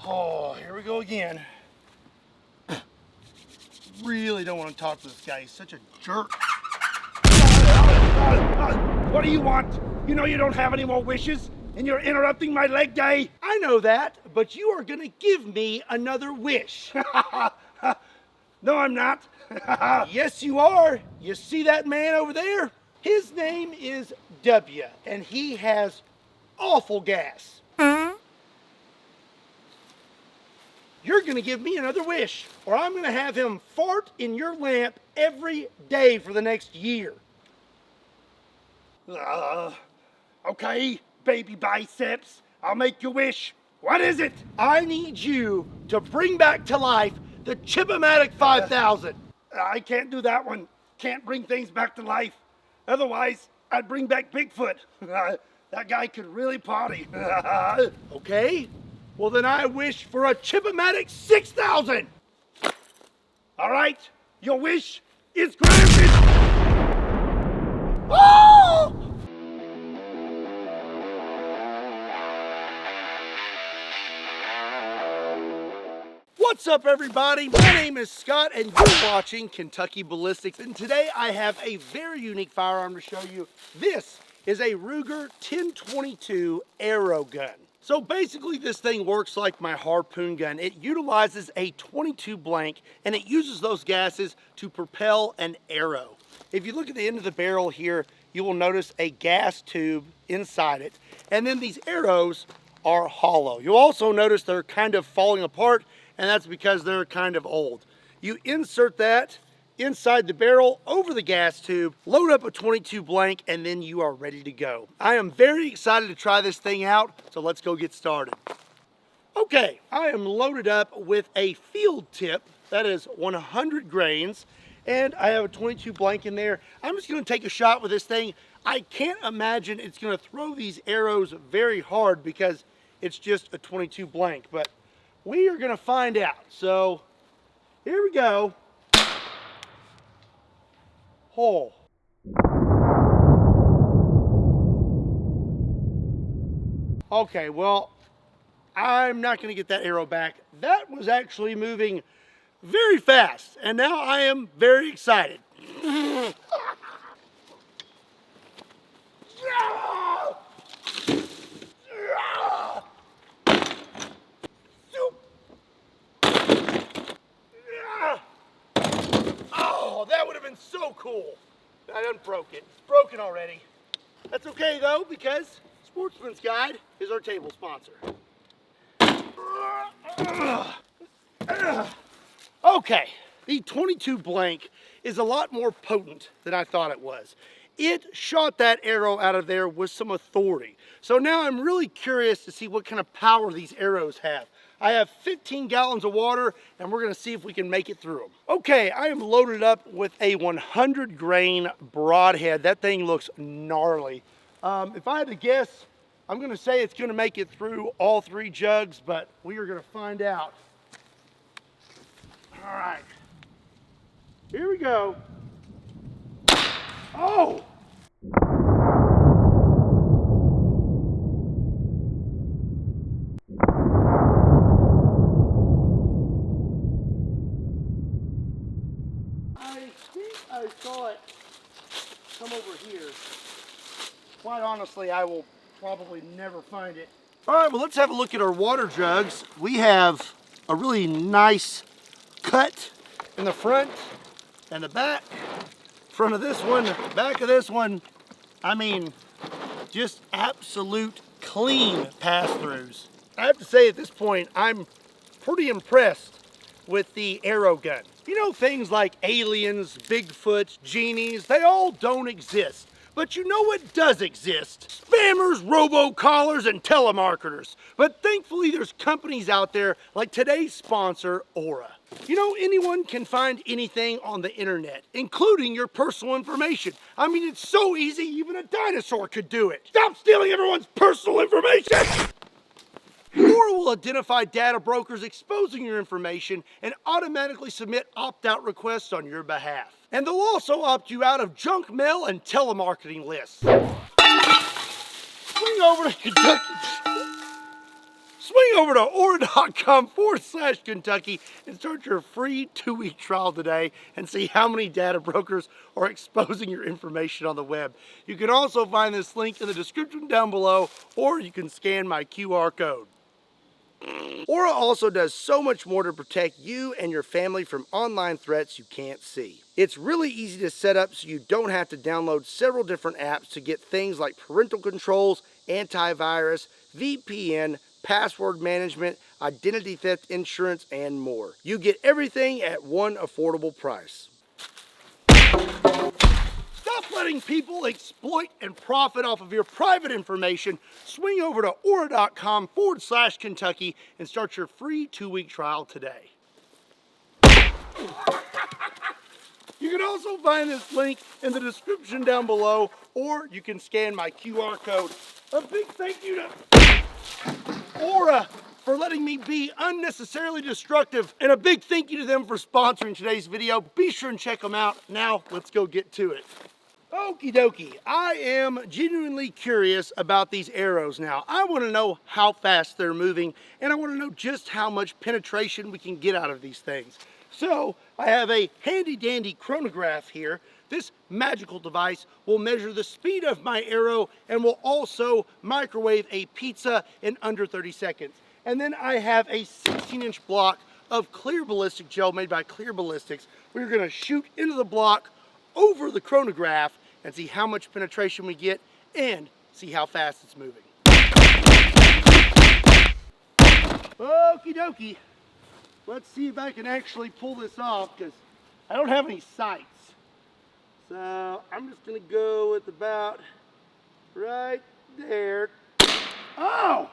Oh, here we go again. Really don't want to talk to this guy. He's such a jerk. What do you want? You know you don't have any more wishes, and you're interrupting my leg day? I know that, but you are gonna give me another wish. No, I'm not. Yes, you are. You see that man over there? His name is W, and he has awful gas. You're gonna give me another wish, or I'm gonna have him fart in your lamp every day for the next year. Okay, baby biceps, I'll make your wish. What is it? I need you to bring back to life the Chip-O-Matic 5000. I can't do that one. Can't bring things back to life. Otherwise, I'd bring back Bigfoot. That guy could really party. Okay, well then I wish for a Chip-O-Matic 6000. All right, your wish is granted. Oh! What's up, everybody? My name is Scott, and you're watching Kentucky Ballistics, and today I have a very unique firearm to show you. This is a Ruger 1022 arrow gun. So basically this thing works like my harpoon gun. It utilizes a 22 blank, and it uses those gases to propel an arrow. If you look at the end of the barrel here, you will notice a gas tube inside it, and then these arrows are hollow. You'll also notice they're kind of falling apart, and that's because they're kind of old. You insert that inside the barrel over the gas tube, load up a 22 blank, and then you are ready to go. I am very excited to try this thing out, so let's go get started. Okay, I am loaded up with a field tip that is 100 grains, and I have a 22 blank in there. I'm just gonna take a shot with this thing. I can't imagine it's gonna throw these arrows very hard because it's just a 22 blank, but we are gonna find out. So here we go. Oh. Okay, well, I'm not gonna get that arrow back. That was actually moving very fast, and now I am very excited. Oh, that would have been so cool. I done broke it. It's broken already. That's okay though, because Sportsman's Guide is our table sponsor. Okay, the 22 blank is a lot more potent than I thought it was. It shot that arrow out of there with some authority. So now I'm really curious to see what kind of power these arrows have. I have 15 gallons of water, and we're gonna see if we can make it through them. Okay, I am loaded up with a 100 grain broadhead. That thing looks gnarly. If I had to guess, I'm gonna say it's gonna make it through all 3 jugs, but we are gonna find out. All right, here we go. Oh! I think I saw it come over here. Quite honestly, I will probably never find it. All right, well, let's have a look at our water jugs. We have a really nice cut in the front and the back. Front of this one, back of this one. I mean, just absolute clean pass-throughs. I have to say at this point, I'm pretty impressed with the arrow gun. You know, things like aliens, Bigfoot, genies, they all don't exist. But you know what does exist? Spammers, robocallers, and telemarketers. But thankfully there's companies out there like today's sponsor, Aura. You know, anyone can find anything on the internet, including your personal information. I mean, it's so easy, even a dinosaur could do it. Stop stealing everyone's personal information! Aura will identify data brokers exposing your information and automatically submit opt-out requests on your behalf. And they'll also opt you out of junk mail and telemarketing lists. Swing over to Kentucky. Swing over to aura.com/Kentucky and start your free 2-week trial today and see how many data brokers are exposing your information on the web. You can also find this link in the description down below, or you can scan my QR code. Aura also does so much more to protect you and your family from online threats you can't see. It's really easy to set up so you don't have to download several different apps to get things like parental controls, antivirus, VPN, password management, identity theft insurance, and more. You get everything at one affordable price. Stop letting people exploit and profit off of your private information. Swing over to aura.com/Kentucky and start your free 2-week trial today. You can also find this link in the description down below, or you can scan my QR code. A big thank you to Aura for letting me be unnecessarily destructive, and a big thank you to them for sponsoring today's video. Be sure and check them out. Now, let's go get to it. Okie dokie, I am genuinely curious about these arrows now. I want to know how fast they're moving, and I want to know just how much penetration we can get out of these things. So, I have a handy dandy chronograph here. This magical device will measure the speed of my arrow and will also microwave a pizza in under 30 seconds. And then I have a 16-inch block of clear ballistic gel made by Clear Ballistics. We're going to shoot into the block over the chronograph and see how much penetration we get and see how fast it's moving. Okie dokie. Let's see if I can actually pull this off, because I don't have any sights. So I'm just going to go with about right there. Oh!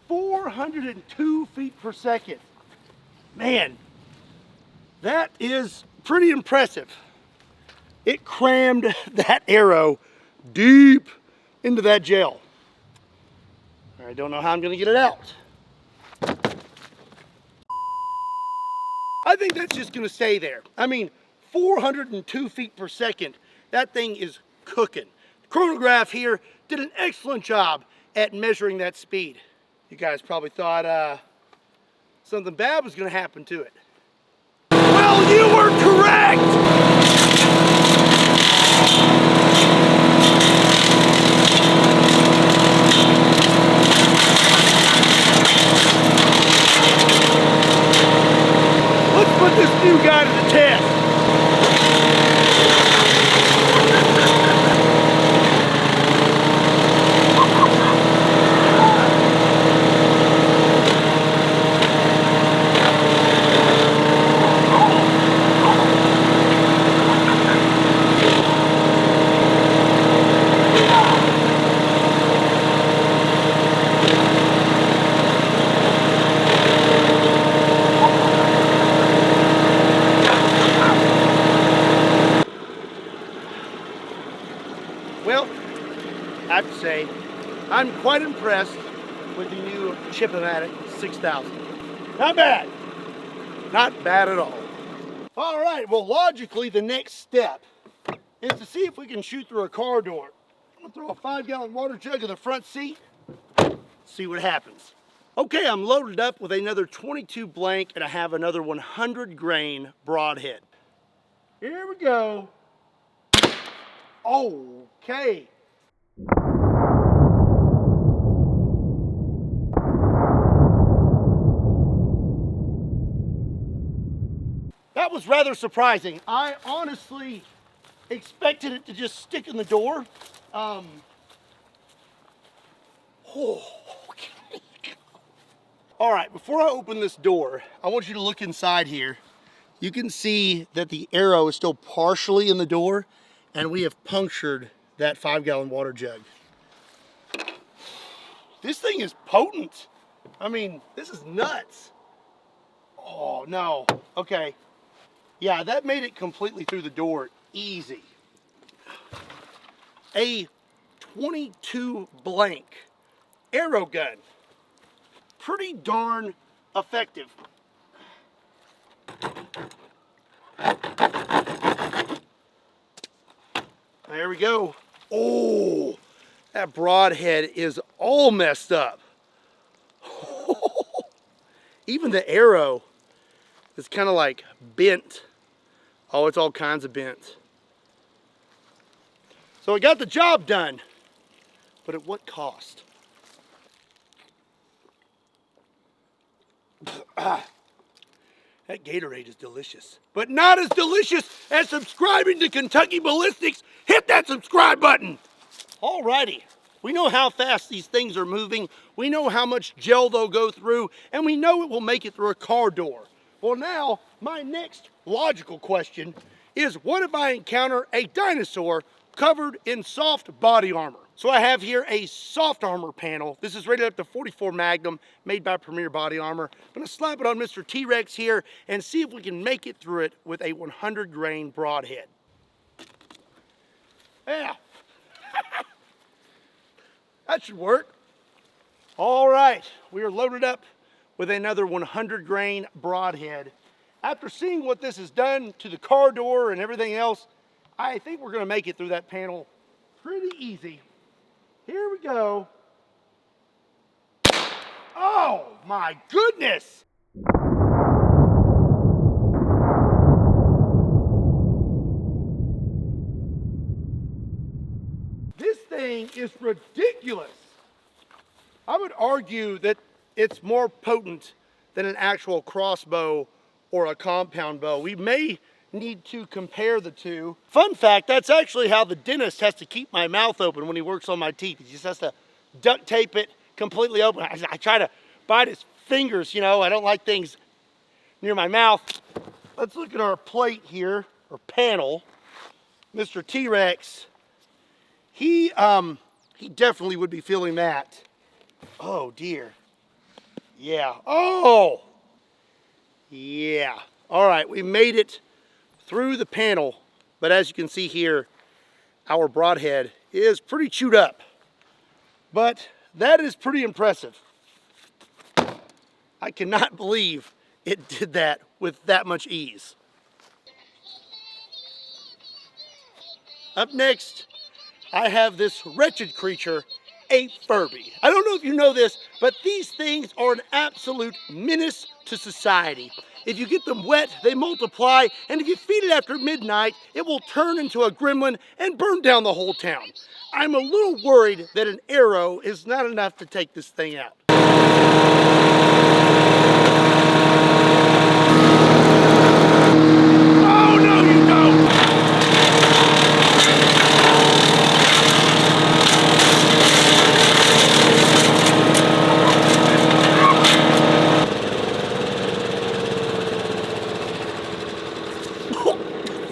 ...402 feet per second. Man, that is pretty impressive. It crammed that arrow deep into that gel. I don't know how I'm going to get it out. I think that's just going to stay there. I mean, 402 feet per second. That thing is cooking. The chronograph here did an excellent job at measuring that speed. You guys probably thought something bad was going to happen to it. Well, you were correct! Let's put this new guy to the test. Well, I have to say, I'm quite impressed with the new Chipomatic 6000. Not bad. Not bad at all. All right, well, logically, the next step is to see if we can shoot through a car door. I'm gonna throw a 5-gallon water jug in the front seat, see what happens. Okay, I'm loaded up with another 22 blank, and I have another 100 grain broadhead. Here we go. Okay. That was rather surprising. I honestly expected it to just stick in the door. Okay. All right, before I open this door, I want you to look inside here. You can see that the arrow is still partially in the door, and we have punctured that 5-gallon water jug. This thing is potent. I mean, this is nuts. Oh, no. Okay. Yeah, that made it completely through the door easy. A 22 blank arrow gun. Pretty darn effective. There we go. Oh, that broadhead is all messed up. Even the arrow is kind of like bent. Oh, it's all kinds of bent. So we got the job done, but at what cost? That Gatorade is delicious, but not as delicious as subscribing to Kentucky Ballistics. Hit that subscribe button. Alrighty, we know how fast these things are moving. We know how much gel they'll go through, and we know it will make it through a car door. Well, now my next logical question is, what if I encounter a dinosaur covered in soft body armor? So I have here a soft armor panel. This is rated up to 44 Magnum, made by Premier Body Armor. I'm gonna slap it on Mr. T-Rex here and see if we can make it through it with a 100 grain broadhead. Yeah, that should work. All right, we are loaded up with another 100 grain broadhead. After seeing what this has done to the car door and everything else, I think we're gonna make it through that panel pretty easy. Here we go. Oh my goodness! This thing is ridiculous. I would argue that it's more potent than an actual crossbow or a compound bow. We may need to compare the two. Fun fact, that's actually how the dentist has to keep my mouth open when he works on my teeth. He just has to duct tape it completely open. I try to bite his fingers, you know, I don't like things near my mouth. Let's look at our plate here, or panel. Mr. T-Rex, he definitely would be feeling that. Oh dear. Yeah. Oh! Yeah. All right, we made it through the panel, but as you can see here, our broadhead is pretty chewed up. But that is pretty impressive. I cannot believe it did that with that much ease. Up next, I have this wretched creature, a Furby. I don't know if you know this, but these things are an absolute menace to society. If you get them wet, they multiply, and if you feed it after midnight, it will turn into a gremlin and burn down the whole town. I'm a little worried that an arrow is not enough to take this thing out. Oh, no, you don't!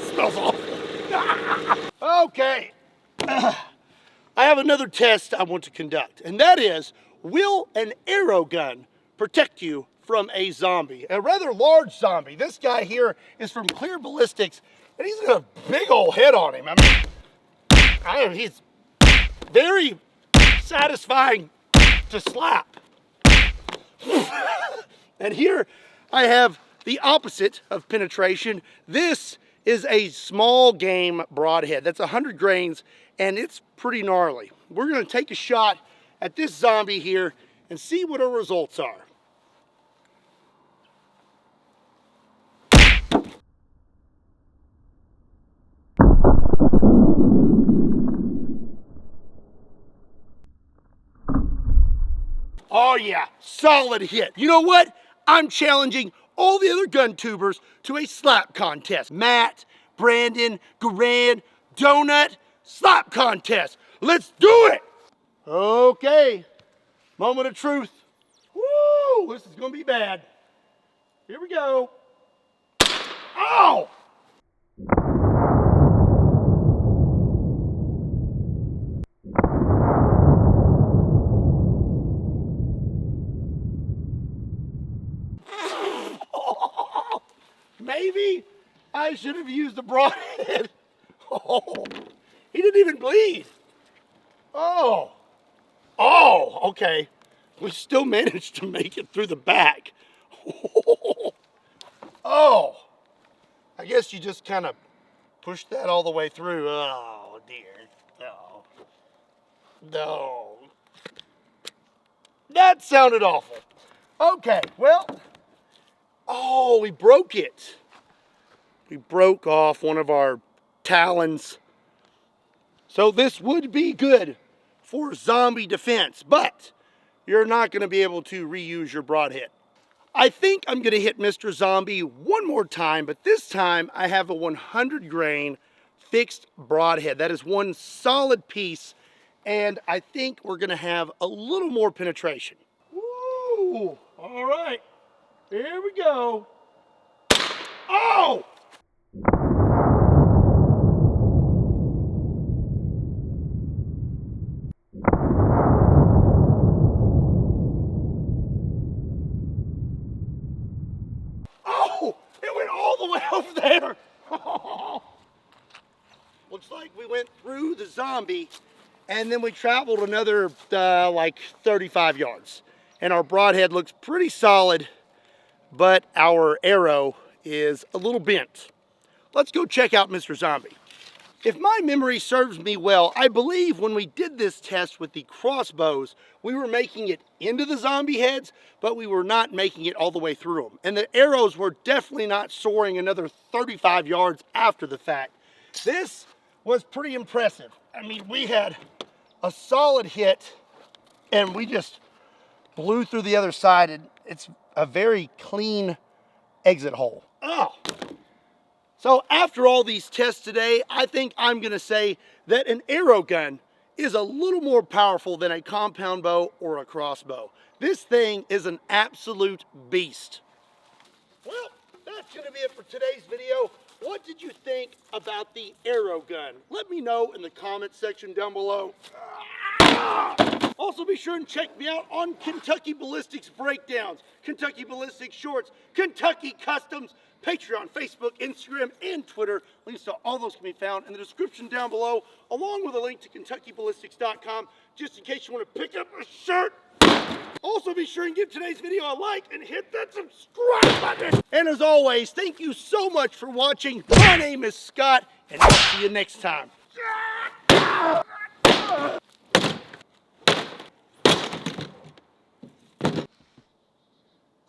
Smells awful. Okay. I have another test I want to conduct, and that is, will an arrow gun protect you from a zombie? A rather large zombie. This guy here is from Clear Ballistics, and he's got a big old head on him. I mean, he's very satisfying to slap. And here I have the opposite of penetration. This is a small game broadhead. That's 100 grains, and it's pretty gnarly. We're gonna take a shot at this zombie here and see what our results are. Oh yeah, solid hit. You know what? I'm challenging all the other gun tubers to a slap contest. Matt, Brandon, Garan, Donut, slap contest. Let's do it! Okay, moment of truth. Woo, this is gonna be bad. Here we go. Oh! Maybe I should have used the broadhead. Oh, he didn't even bleed. Oh, okay. We still managed to make it through the back. Oh, I guess you just kind of pushed that all the way through. Oh dear. No. That sounded awful. Okay, well, oh, we broke it. We broke off one of our talons. So this would be good for zombie defense, but you're not going to be able to reuse your broadhead. I think I'm going to hit Mr. Zombie one more time, but this time I have a 100 grain fixed broadhead. That is one solid piece, and I think we're going to have a little more penetration. Woo! All right, here we go. Oh! Oh! It went all the way over there. Looks like we went through the zombie and then we traveled another like 35 yards. And our broadhead looks pretty solid, but our arrow is a little bent. Let's go check out Mr. Zombie. If my memory serves me well, I believe when we did this test with the crossbows, we were making it into the zombie heads, but we were not making it all the way through them. And the arrows were definitely not soaring another 35 yards after the fact. This was pretty impressive. I mean, we had a solid hit and we just blew through the other side, and it's a very clean exit hole. Oh. So after all these tests today, I think I'm going to say that an arrow gun is a little more powerful than a compound bow or a crossbow. This thing is an absolute beast. Well, that's going to be it for today's video. What did you think about the arrow gun? Let me know in the comment section down below. Also, be sure and check me out on Kentucky Ballistics breakdowns, Kentucky Ballistics shorts, Kentucky Customs, Patreon, Facebook, Instagram, and Twitter. Links to all those can be found in the description down below, along with a link to KentuckyBallistics.com, just in case you want to pick up a shirt. Also, be sure and give today's video a like and hit that subscribe button. And as always, thank you so much for watching. My name is Scott, and I'll see you next time.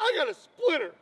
I got a splitter.